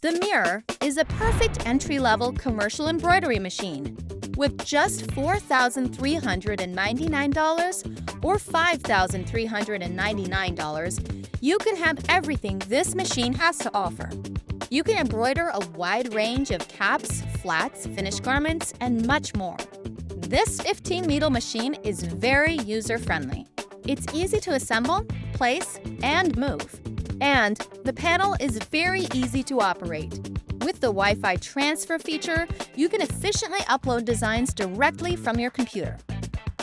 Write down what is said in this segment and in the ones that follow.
The Mirror is a perfect entry-level commercial embroidery machine. With just $4,399 or $5,399, you can have everything this machine has to offer. You can embroider a wide range of caps, flats, finished garments, and much more. This 15-needle machine is very user-friendly. It's easy to assemble, place, and move. And the panel is very easy to operate. With the Wi-Fi transfer feature, you can efficiently upload designs directly from your computer.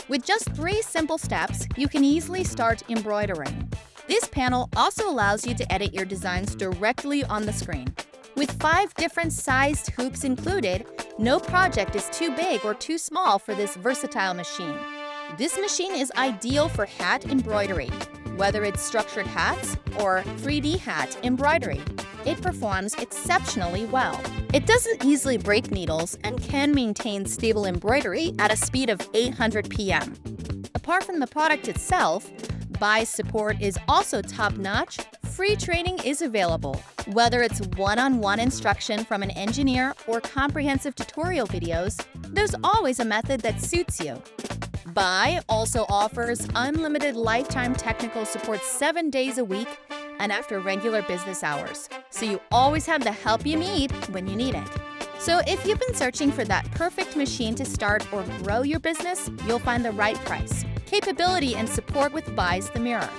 With just 3 simple steps, you can easily start embroidering. This panel also allows you to edit your designs directly on the screen. With 5 different sized hoops included, no project is too big or too small for this versatile machine. This machine is ideal for hat embroidery, whether it's structured hats or 3D hat embroidery. It performs exceptionally well. It doesn't easily break needles and can maintain stable embroidery at a speed of 800 ppm. Apart from the product itself, buy support is also top-notch. Free training is available. Whether it's one-on-one instruction from an engineer or comprehensive tutorial videos, there's always a method that suits you. Buy also offers unlimited lifetime technical support 7 days a week and after regular business hours, so you always have the help you need when you need it. So if you've been searching for that perfect machine to start or grow your business, you'll find the right price, capability, and support with Buys the Mirror.